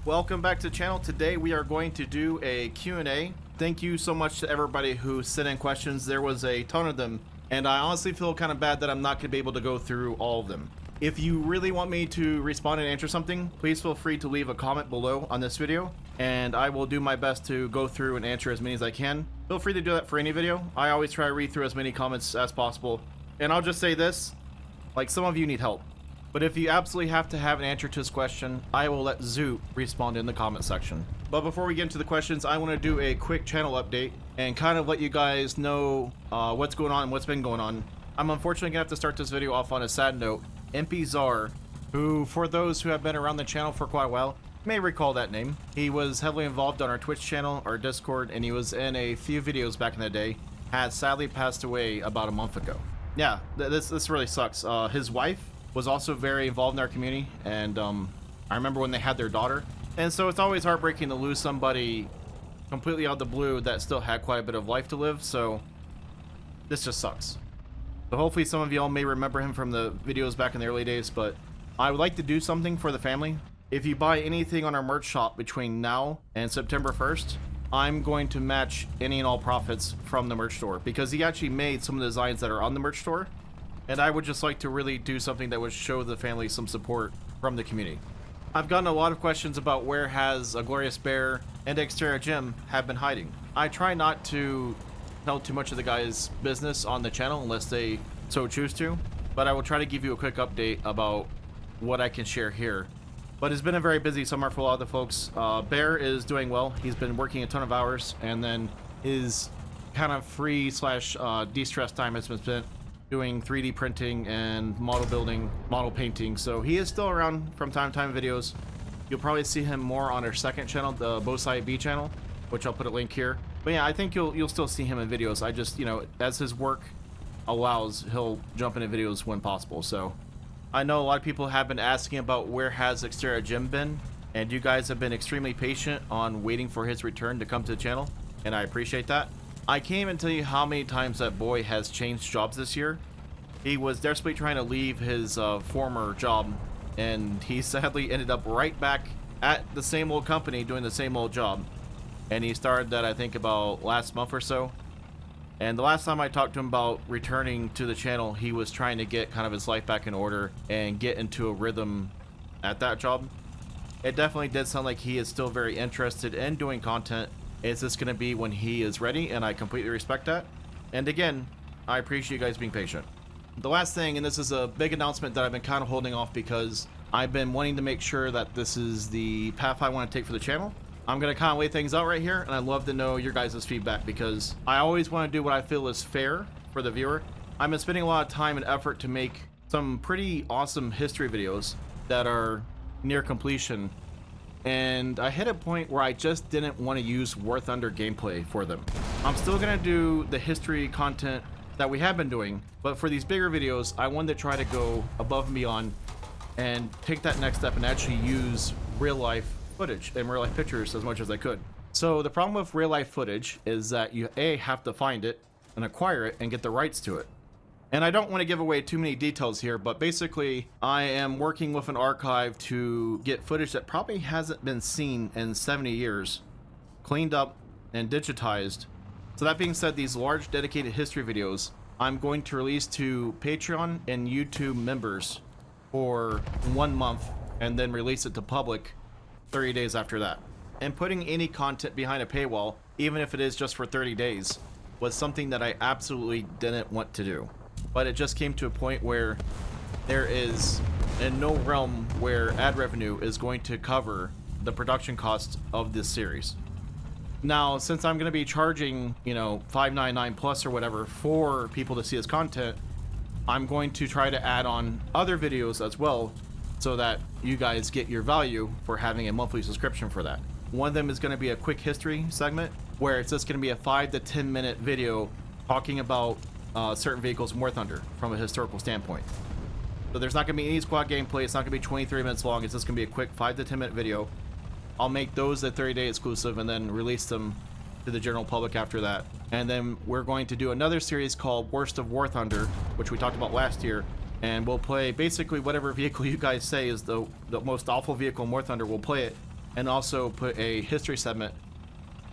Welcome back to the channel. Today we are going to do a Q&A. Thank you so much to everybody who sent in questions. There was a ton of them, and I honestly feel kind of bad that I'm not going to be able to go through all of them. If you really want me to respond and answer something, please feel free to leave a comment below on this video, and I will do my best to go through and answer as many as I can. Feel free to do that for any video. I always try to read through as many comments as possible. And I'll just say this, like, some of you need help. But if you absolutely have to have an answer to this question, I will let Zoot respond in the comment section. But before we get into the questions, I want to do a quick channel update and kind of let you guys know what's going on and what's been going on. I'm unfortunately gonna have to start this video off on a sad note. MP Czar, who for those who have been around the channel for quite a while, may recall that name. He was heavily involved on our Twitch channel, our Discord, and he was in a few videos back in the day, had sadly passed away about a month ago. Yeah, this really sucks. His wife was also very involved in our community, and I remember when they had their daughter, and so it's always heartbreaking to lose somebody completely out of the blue that still had quite a bit of life to live. So this just sucks. So hopefully some of y'all may remember him from the videos back in the early days, but I would like to do something for the family. If you buy anything on our merch shop between now and September 1st, I'm going to match any and all profits from the merch store, because he actually made some of the designs that are on the merch store. And I would just like to really do something that would show the family some support from the community. I've gotten a lot of questions about where has a Glorious Bear and Exterior Jim have been hiding. I try not to tell too much of the guys' business on the channel unless they so choose to, but I will try to give you a quick update about what I can share here. But it's been a very busy summer for a lot of the folks. Bear is doing well. He's been working a ton of hours, and then his kind of free slash de-stress time has been spent doing 3D printing and model building, model painting. So he is still around from time to time videos. You'll probably see him more on our second channel, the Bosai B channel, which I'll put a link here. But yeah, I think you'll still see him in videos. I just, you know, as his work allows, he'll jump into videos when possible. So I know a lot of people have been asking about where has Exterior Jim been, and you guys have been extremely patient on waiting for his return to come to the channel, and I appreciate that. I can't even tell you how many times that boy has changed jobs this year. He was desperately trying to leave his former job, and he sadly ended up right back at the same old company doing the same old job. And he started that, I think, about last month or so. And the last time I talked to him about returning to the channel, he was trying to get kind of his life back in order and get into a rhythm at that job. It definitely did sound like he is still very interested in doing content. It's just going to be when he is ready, and I completely respect that. And again, I appreciate you guys being patient. The last thing, and this is a big announcement that I've been kind of holding off because I've been wanting to make sure that this is the path I want to take for the channel. I'm going to kind of lay things out right here, and I'd love to know your guys' feedback, because I always want to do what I feel is fair for the viewer. I've been spending a lot of time and effort to make some pretty awesome history videos that are near completion, and I hit a point where I just didn't want to use War Thunder gameplay for them. I'm still going to do the history content that we have been doing, but for these bigger videos, I wanted to try to go above and beyond and take that next step and actually use real life footage and real life pictures as much as I could. So the problem with real life footage is that you have to find it and acquire it and get the rights to it. And I don't want to give away too many details here, but basically I am working with an archive to get footage that probably hasn't been seen in 70 years, cleaned up and digitized. So that being said, these large dedicated history videos I'm going to release to Patreon and YouTube members for 1 month, and then release it to public 30 days after that. And putting any content behind a paywall, even if it is just for 30 days, was something that I absolutely didn't want to do. But it just came to a point where there is in no realm where ad revenue is going to cover the production cost of this series. Now, since I'm going to be charging, you know, $5.99 plus or whatever for people to see this content, I'm going to try to add on other videos as well, so that you guys get your value for having a monthly subscription for that. One of them is going to be a quick history segment, where it's just going to be a 5 to 10 minute video talking about certain vehicles in War Thunder from a historical standpoint. So there's not going to be any squad gameplay. It's not going to be 23 minutes long. It's just going to be a quick 5 to 10 minute video. I'll make those a 30-day exclusive and then release them to the general public after that. And then we're going to do another series called Worst of War Thunder, which we talked about last year, and we'll play basically whatever vehicle you guys say is the most awful vehicle in War Thunder. We'll play it, and also put a history segment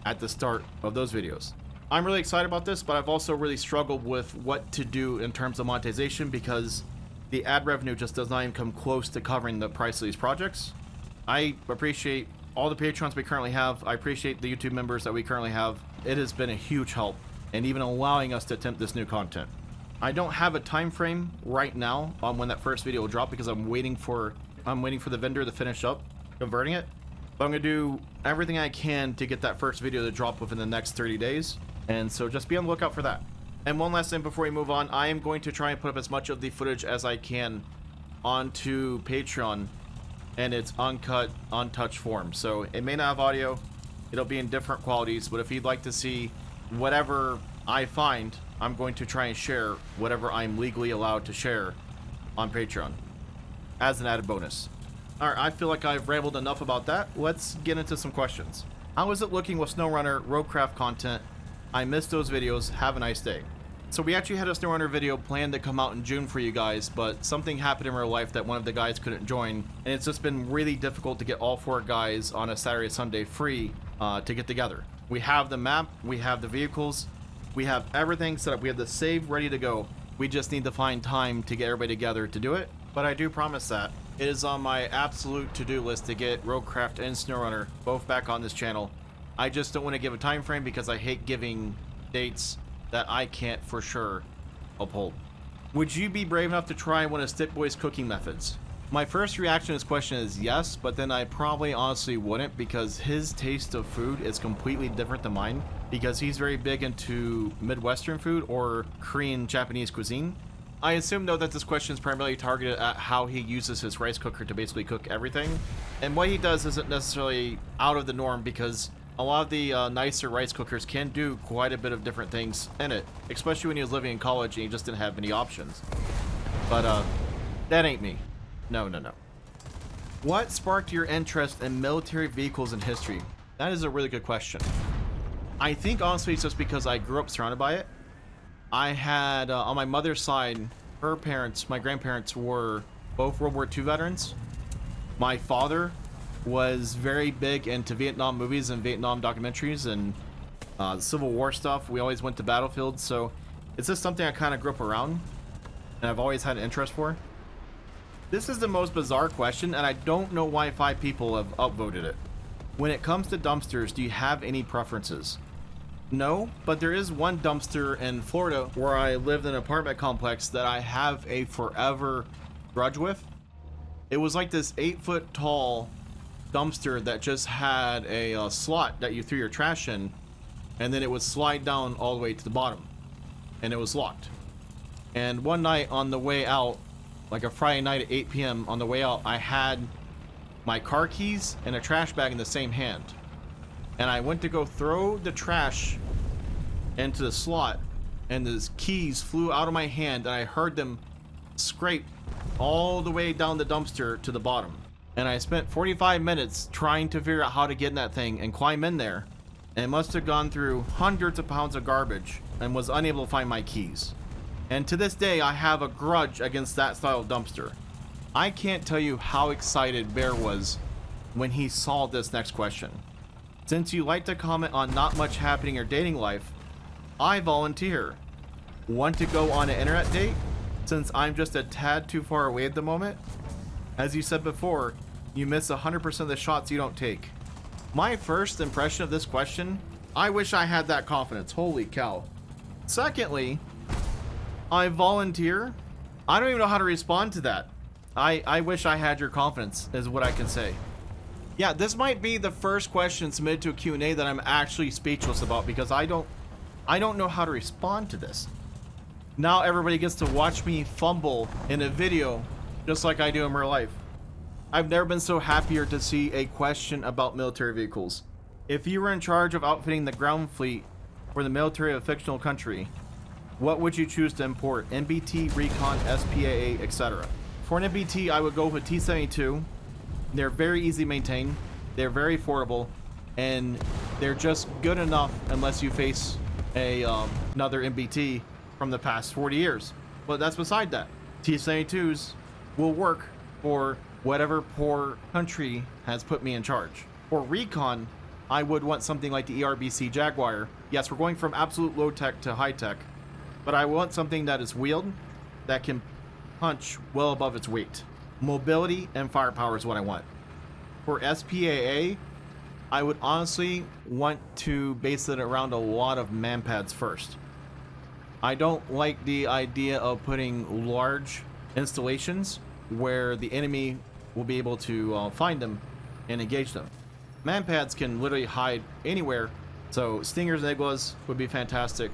at the start of those videos. I'm really excited about this, but I've also really struggled with what to do in terms of monetization because the ad revenue just does not even come close to covering the price of these projects. I appreciate all the patrons we currently have. I appreciate the YouTube members that we currently have. It has been a huge help in even allowing us to attempt this new content. I don't have a time frame right now on when that first video will drop because I'm waiting for the vendor to finish up converting it. But I'm gonna do everything I can to get that first video to drop within the next 30 days. And so just be on the lookout for that. And one last thing before we move on, I am going to try and put up as much of the footage as I can onto Patreon and its uncut, untouched form. So it may not have audio, it'll be in different qualities, but if you'd like to see whatever I find, I'm going to try and share whatever I'm legally allowed to share on Patreon as an added bonus. Alright, I feel like I've rambled enough about that. Let's get into some questions. How is it looking with SnowRunner roadcraft content? I missed those videos. Have a nice day. So we actually had a SnowRunner video planned to come out in June for you guys, but something happened in real life that one of the guys couldn't join, and it's just been really difficult to get all 4 guys on a Saturday, Sunday free to get together. We have the map, we have the vehicles, we have everything set up, we have the save ready to go. We just need to find time to get everybody together to do it, but I do promise that it is on my absolute to-do list to get Roadcraft and SnowRunner both back on this channel. I just don't want to give a time frame because I hate giving dates that I can't for sure uphold. Would you be brave enough to try one of Stick Boy's cooking methods? My first reaction to this question is yes, but then I probably honestly wouldn't because his taste of food is completely different than mine because he's very big into Midwestern food or Korean Japanese cuisine. I assume though that this question is primarily targeted at how he uses his rice cooker to basically cook everything. And what he does isn't necessarily out of the norm because a lot of the nicer rice cookers can do quite a bit of different things in it, especially when he was living in college and he just didn't have many options. But that ain't me. No. What sparked your interest in military vehicles and history? That is a really good question. I think honestly it's just because I grew up surrounded by it. I had, on my mother's side, her parents, my grandparents were both World War II veterans. My father was very big into Vietnam movies and Vietnam documentaries and Civil War stuff. We always went to battlefields, so it's just something I kind of grew up around and I've always had an interest for. This is the most bizarre question and I don't know why 5 people have upvoted it. When it comes to dumpsters, do you have any preferences? No, but there is one dumpster in Florida where I lived in an apartment complex that I have a forever grudge with. It was like this 8-foot tall dumpster that just had a slot that you threw your trash in, and then it would slide down all the way to the bottom, and it was locked. And one night on the way out, like a Friday night at 8 p.m. on the way out, I had my car keys and a trash bag in the same hand, and I went to go throw the trash into the slot, and the keys flew out of my hand, and I heard them scrape all the way down the dumpster to the bottom. And I spent 45 minutes trying to figure out how to get in that thing and climb in there, and must have gone through hundreds of pounds of garbage and was unable to find my keys. And to this day I have a grudge against that style of dumpster. I can't tell you how excited Bear was when he saw this next question. Since you like to comment on not much happening in your dating life, I volunteer. Want to go on an internet date? Since I'm just a tad too far away at the moment? As you said before, you miss 100% of the shots you don't take. My first impression of this question, I wish I had that confidence. Holy cow. Secondly, I volunteer. I don't even know how to respond to that. I wish I had your confidence is what I can say. Yeah, this might be the first question submitted to a Q&A that I'm actually speechless about because I don't know how to respond to this. Now everybody gets to watch me fumble in a video just like I do in real life. I've never been so happier to see a question about military vehicles. If you were in charge of outfitting the ground fleet for the military of a fictional country, what would you choose to import? MBT, Recon, SPAA, etc. For an MBT, I would go with T-72. They're very easy to maintain, they're very affordable, and they're just good enough unless you face another MBT from the past 40 years. But that's beside that. T-72s will work for whatever poor country has put me in charge. For recon, I would want something like the ERBC Jaguar. Yes, we're going from absolute low tech to high tech, but I want something that is wheeled, that can punch well above its weight. Mobility and firepower is what I want. For SPAA, I would honestly want to base it around a lot of manpads first. I don't like the idea of putting large installations where the enemy will be able to find them and engage them. Manpads can literally hide anywhere, so Stingers and Iglas would be fantastic.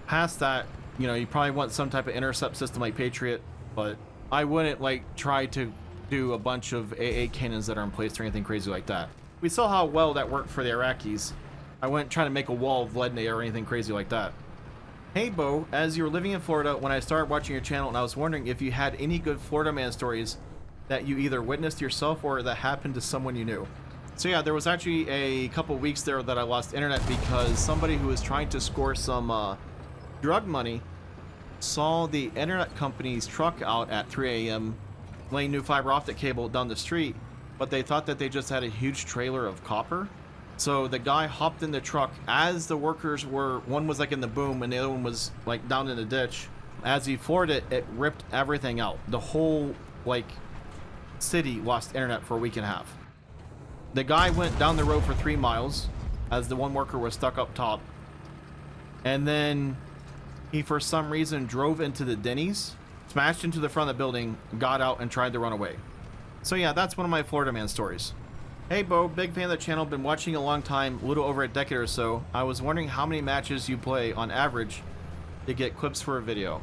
Past that, you know, you probably want some type of intercept system like Patriot, but I wouldn't like try to do a bunch of AA cannons that are in place or anything crazy like that. We saw how well that worked for the Iraqis. I wouldn't try to make a wall of lead in the air or anything crazy like that. Hey Bo, as you were living in Florida when I started watching your channel, and I was wondering if you had any good Florida man stories that you either witnessed yourself or that happened to someone you knew. So yeah, there was actually a couple weeks there that I lost internet because somebody who was trying to score some drug money saw the internet company's truck out at 3 a.m. laying new fiber optic cable down the street, but they thought that they just had a huge trailer of copper. So the guy hopped in the truck as the workers were, one was like in the boom and the other one was like down in the ditch. As he floored it, it ripped everything out. The whole like city lost internet for a week and a half. The guy went down the road for 3 miles as the one worker was stuck up top. And then he, for some reason, drove into the Denny's, smashed into the front of the building, got out, and tried to run away. So yeah, that's one of my Florida man stories. Hey Bo, big fan of the channel, been watching a long time, a little over a decade or so. I was wondering how many matches you play on average to get clips for a video.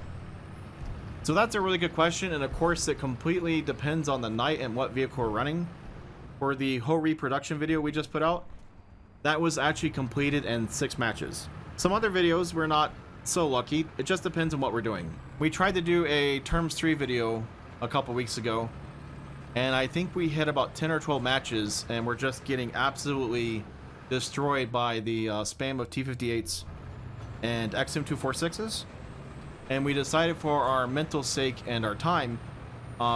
So that's a really good question, and of course it completely depends on the night and what vehicle we're running. For the whole reproduction video we just put out, that was actually completed in 6 matches. Some other videos we're not so lucky. It just depends on what we're doing. We tried to do a Terms 3 video a couple weeks ago, and I think we hit about 10 or 12 matches, and we're just getting absolutely destroyed by the spam of T58s and XM246s. And we decided for our mental sake and our time,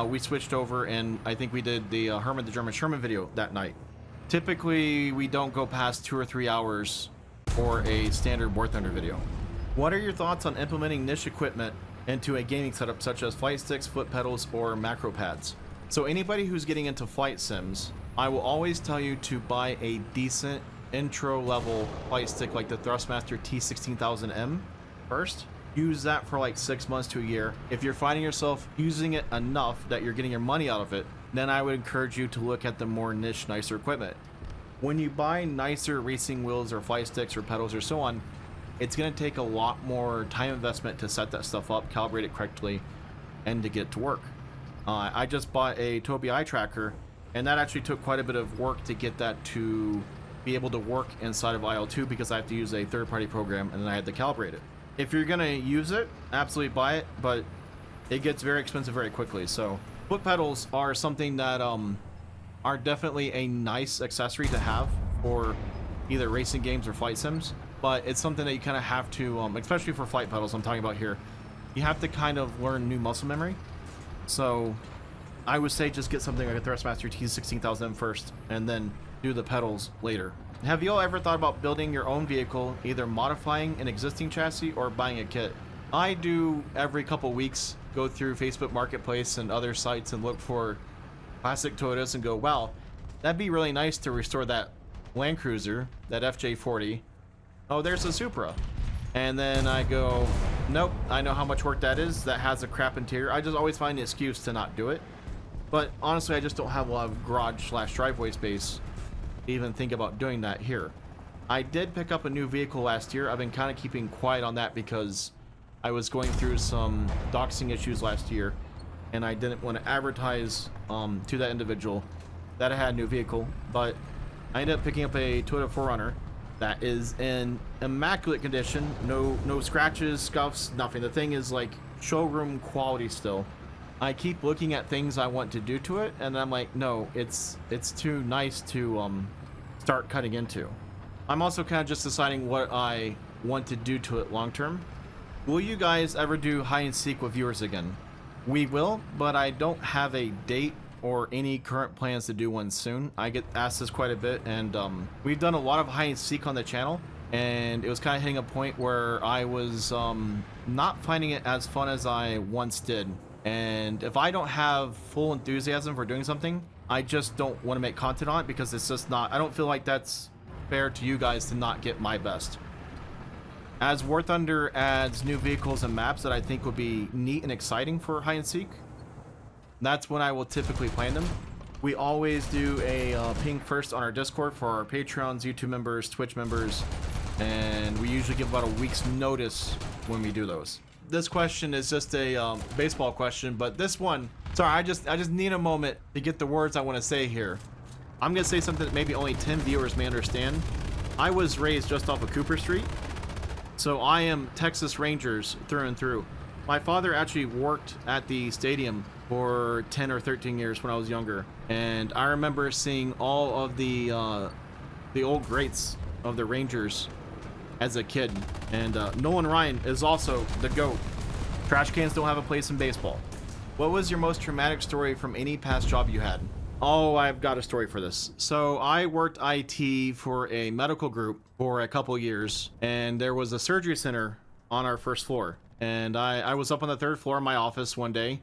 we switched over, and I think we did the Herman the German Sherman video that night. Typically, we don't go past 2 or 3 hours for a standard War Thunder video. What are your thoughts on implementing niche equipment into a gaming setup such as flight sticks, foot pedals, or macro pads? So anybody who's getting into flight sims, I will always tell you to buy a decent intro level flight stick like the Thrustmaster T16000M first. Use that for like 6 months to a year. If you're finding yourself using it enough that you're getting your money out of it, then I would encourage you to look at the more niche, nicer equipment. When you buy nicer racing wheels or flight sticks or pedals or so on, it's going to take a lot more time investment to set that stuff up, calibrate it correctly, and to get it to work. I just bought a Tobii eye tracker, and that actually took quite a bit of work to get that to be able to work inside of IL2 because I have to use a third-party program, and then I had to calibrate it. If you're going to use it, absolutely buy it, but it gets very expensive very quickly. So foot pedals are something that are definitely a nice accessory to have for either racing games or flight sims, but it's something that you kind of have to, especially for flight pedals I'm talking about here, you have to kind of learn new muscle memory. So I would say just get something like a Thrustmaster T16000M first and then do the pedals later. Have you all ever thought about building your own vehicle, either modifying an existing chassis or buying a kit? I do every couple weeks go through Facebook Marketplace and other sites and look for classic Toyotas and go, wow, that'd be really nice to restore that Land Cruiser, that FJ40. Oh, there's a Supra. And then I go, nope, I know how much work that is. That has a crap interior. I just always find the excuse to not do it. But honestly, I just don't have a lot of garage/driveway space to even think about doing that here. I did pick up a new vehicle last year. I've been kind of keeping quiet on that because I was going through some doxing issues last year, and I didn't want to advertise to that individual that I had a new vehicle. But I ended up picking up a Toyota 4Runner that is in immaculate condition, no scratches, scuffs, nothing. The thing is like showroom quality still. I keep looking at things I want to do to it, and I'm like, no, it's too nice to start cutting into. I'm also kind of just deciding what I want to do to it long term. Will you guys ever do hide and seek with viewers again? We will, but I don't have a date or any current plans to do one soon. I get asked this quite a bit, and we've done a lot of hide and seek on the channel, and it was kind of hitting a point where I was not finding it as fun as I once did. And if I don't have full enthusiasm for doing something, I just don't want to make content on it, because it's just not, I don't feel like that's fair to you guys to not get my best. As War Thunder adds new vehicles and maps that I think would be neat and exciting for hide and seek, that's when I will typically plan them. We always do a ping first on our Discord for our Patreons, YouTube members, Twitch members, and we usually give about a week's notice when we do those. This question is just a baseball question, but this one, sorry, I just need a moment to get the words I want to say here. I'm gonna say something that maybe only 10 viewers may understand. I was raised just off of Cooper Street, so I am Texas Rangers through and through. My father actually worked at the stadium for 10 or 13 years when I was younger, and I remember seeing all of the old greats of the Rangers as a kid. And Nolan Ryan is also the GOAT. Trash cans don't have a place in baseball. What was your most traumatic story from any past job you had? Oh, I've got a story for this. So I worked IT for a medical group for a couple years, and there was a surgery center on our first floor. And I was up on the third floor of my office one day,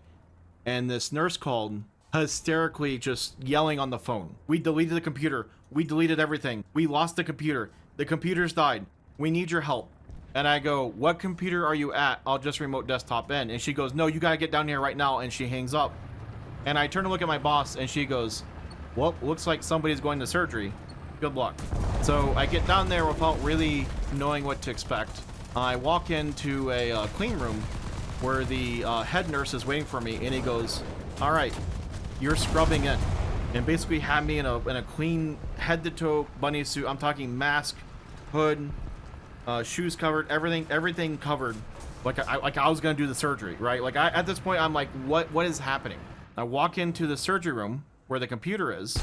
and this nurse called, hysterically just yelling on the phone. We deleted the computer. We deleted everything. We lost the computer. The computers died. We need your help. And I go, what computer are you at? I'll just remote desktop in. And she goes, no, you gotta get down here right now. And she hangs up. And I turn to look at my boss, and she goes, well, looks like somebody's going to surgery. Good luck. So I get down there without really knowing what to expect. I walk into a clean room where the head nurse is waiting for me, and he goes, all right, you're scrubbing in. And basically had me in a clean head to toe bunny suit. I'm talking mask, hood, shoes covered, everything covered, like I was gonna do the surgery, right? Like at this point, I'm like, what is happening? I walk into the surgery room where the computer is,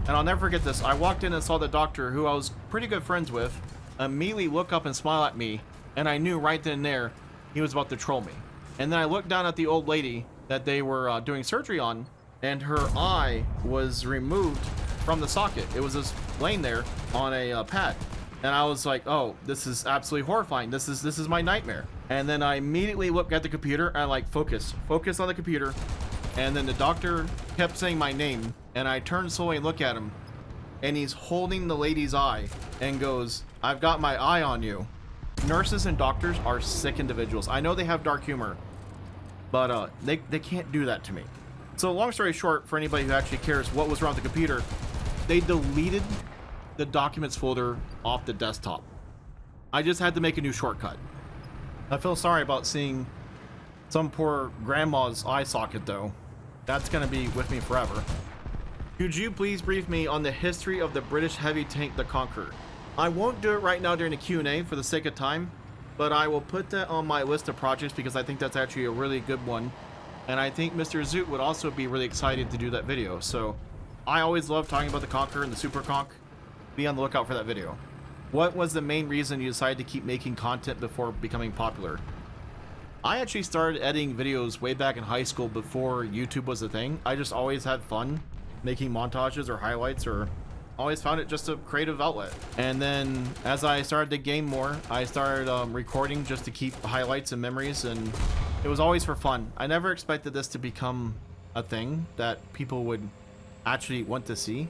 and I'll never forget this. I walked in and saw the doctor, who I was pretty good friends with, immediately look up and smile at me, and I knew right then and there he was about to troll me. And then I looked down at the old lady that they were doing surgery on, and her eye was removed from the socket. It was just laying there on a pad. And I was like, oh, this is absolutely horrifying. This is my nightmare. And then I immediately looked at the computer, and I like focus on the computer. And then the doctor kept saying my name, and I turned slowly and look at him, and he's holding the lady's eye and goes, I've got my eye on you. Nurses and doctors are sick individuals. I know they have dark humor, but they can't do that to me. So long story short, for anybody who actually cares what was wrong with the computer, they deleted the documents folder off the desktop. I just had to make a new shortcut. I feel sorry about seeing some poor grandma's eye socket though. That's gonna be with me forever. Could you please brief me on the history of the British heavy tank, the Conqueror? I won't do it right now during the Q&A for the sake of time, but I will put that on my list of projects because I think that's actually a really good one. And I think Mr. Zoot would also be really excited to do that video. So I always love talking about the Conqueror and the Super Conch. Be on the lookout for that video. What was the main reason you decided to keep making content before becoming popular? I actually started editing videos way back in high school before YouTube was a thing. I just always had fun making montages or highlights, or always found it just a creative outlet. And then as I started to game more, I started recording just to keep highlights and memories, and it was always for fun. I never expected this to become a thing that people would actually want to see.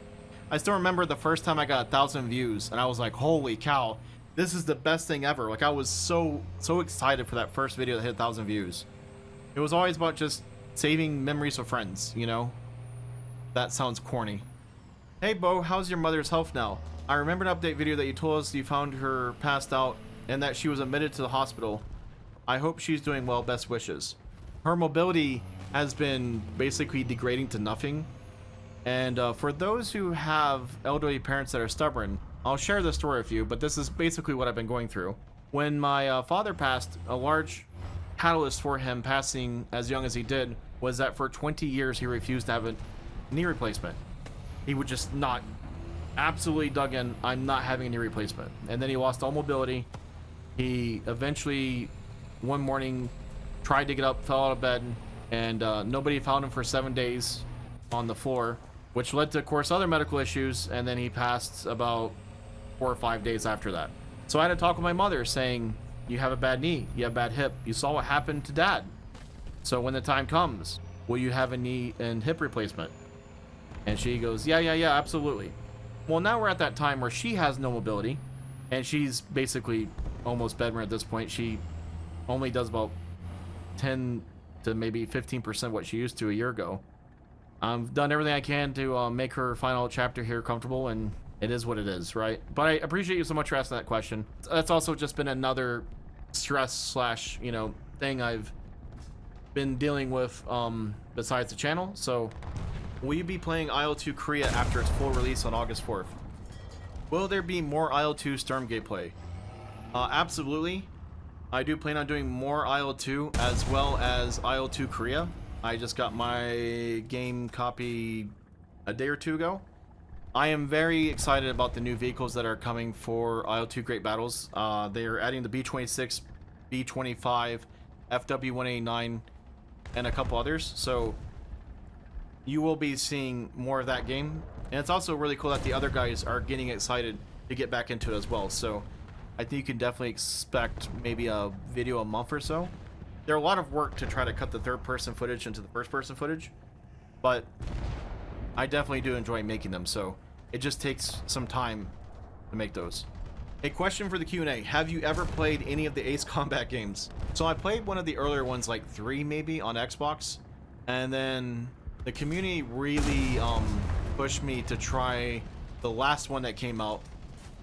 I still remember the first time I got 1,000 views, and I was like, holy cow, this is the best thing ever. Like, I was so excited for that first video that hit 1,000 views. It was always about just saving memories of friends, you know? That sounds corny. Hey Bo, how's your mother's health now? I remember an update video that you told us you found her passed out and that she was admitted to the hospital. I hope she's doing well, best wishes. Her mobility has been basically degrading to nothing. And for those who have elderly parents that are stubborn, I'll share this story with you, but this is basically what I've been going through. When my father passed, a large catalyst for him passing as young as he did was that for 20 years he refused to have a knee replacement. He would just not, absolutely dug in, I'm not having a knee replacement. And then he lost all mobility. He eventually, one morning, tried to get up, fell out of bed, and nobody found him for 7 days. on the floor, which led to, of course, other medical issues, and then he passed about 4 or 5 days after that. So I had to talk with my mother saying, you have a bad knee, you have a bad hip, you saw what happened to dad. So when the time comes, will you have a knee and hip replacement? And she goes, yeah, absolutely. Well, now we're at that time where she has no mobility, and she's basically almost bedridden at this point. She only does about 10 to maybe 15% what she used to a year ago. I've done everything I can to make her final chapter here comfortable, and it is what it is, right? But I appreciate you so much for asking that question. That's also just been another stress slash, you know, thing I've been dealing with besides the channel. So will you be playing IL-2 Korea after its full release on August 4th? Will there be more IL-2 Stormgate play? Absolutely. I do plan on doing more IL-2 as well as IL-2 Korea. I just got my game copy a day or two ago. I am very excited about the new vehicles that are coming for IL-2 Great Battles. They are adding the B-26, B-25, FW-189, and a couple others. So you will be seeing more of that game. And it's also really cool that the other guys are getting excited to get back into it as well. So I think you can definitely expect maybe a video a month or so. They're a lot of work to try to cut the third-person footage into the first-person footage, but I definitely do enjoy making them, so it just takes some time to make those. A question for the Q&A. Have you ever played any of the Ace Combat games? So I played one of the earlier ones, like 3 maybe, on Xbox, and then the community really pushed me to try the last one that came out,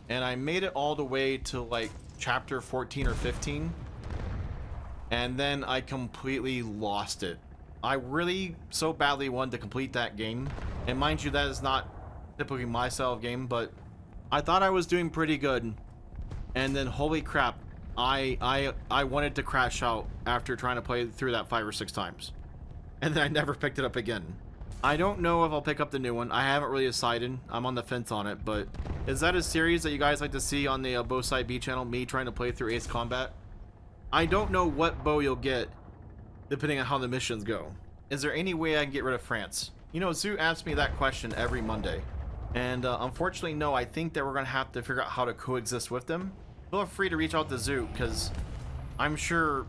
and I made it all the way to like chapter 14 or 15, and then I completely lost it. I really so badly wanted to complete that game, and mind you, that is not typically my style of game, but I thought I was doing pretty good, and then holy crap, I wanted to crash out after trying to play through that 5 or 6 times, and then I never picked it up again. I don't know if I'll pick up the new one. I haven't really decided. I'm on the fence on it, but is that a series that you guys like to see on the Bow Side B channel, me trying to play through Ace Combat? I don't know what bow you'll get depending on how the missions go. Is there any way I can get rid of France? You know, Zoo asks me that question every Monday, and unfortunately, no. I think that we're gonna have to figure out how to coexist with them. Feel free to reach out to Zoo, because I'm sure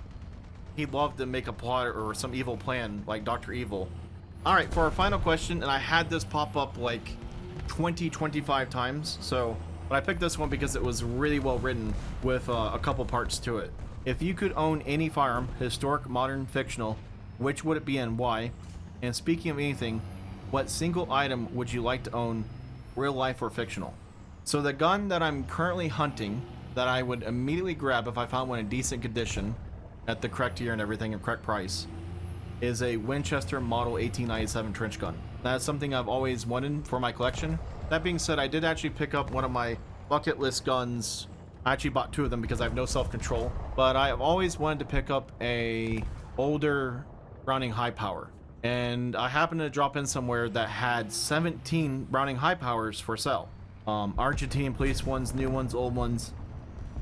he'd love to make a plot or some evil plan like Dr. Evil. Alright, for our final question, and I had this pop up like 25 times, so but I picked this one because it was really well written with a couple parts to it. If you could own any firearm, historic, modern, fictional, which would it be and why? And speaking of anything, what single item would you like to own, real life or fictional? So the gun that I'm currently hunting, that I would immediately grab if I found one in decent condition, at the correct year and everything and correct price, is a Winchester Model 1897 trench gun. That's something I've always wanted for my collection. That being said, I did actually pick up one of my bucket list guns. I actually bought 2 of them because I have no self-control, but I have always wanted to pick up a older Browning high power, and I happened to drop in somewhere that had 17 Browning high powers for sale. Argentinian police ones, new ones, old ones,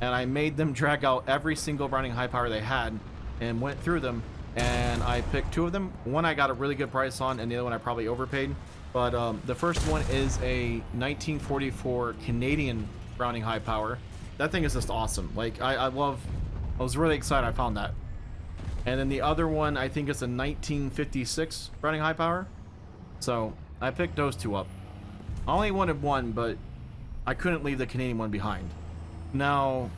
and I made them drag out every single Browning high power they had and went through them, and I picked 2 of them. One I got a really good price on, and the other one I probably overpaid. But the first one is a 1944 Canadian Browning high power. That thing is just awesome. Like, I was really excited I found that. And then the other one, I think, is a 1956 Browning high power. So I picked those 2 up. I only wanted one, but I couldn't leave the Canadian one behind. Now,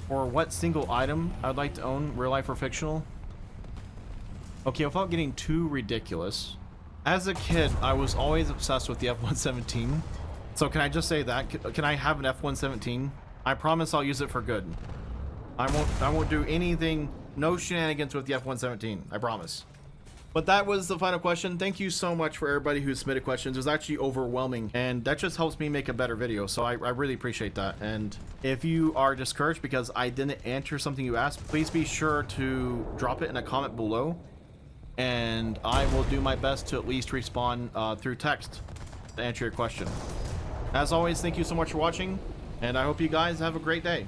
for what single item I'd like to own, real life or fictional? Okay, without getting too ridiculous, as a kid, I was always obsessed with the F-117. So can I just say that? Can I have an F-117? I promise I'll use it for good. I won't do anything, no shenanigans with the F-117. I promise. But that was the final question. Thank you so much for everybody who submitted questions. It was actually overwhelming, and that just helps me make a better video, so I really appreciate that. And if you are discouraged because I didn't answer something you asked, please be sure to drop it in a comment below, and I will do my best to at least respond through text to answer your question. As always, thank you so much for watching, and I hope you guys have a great day.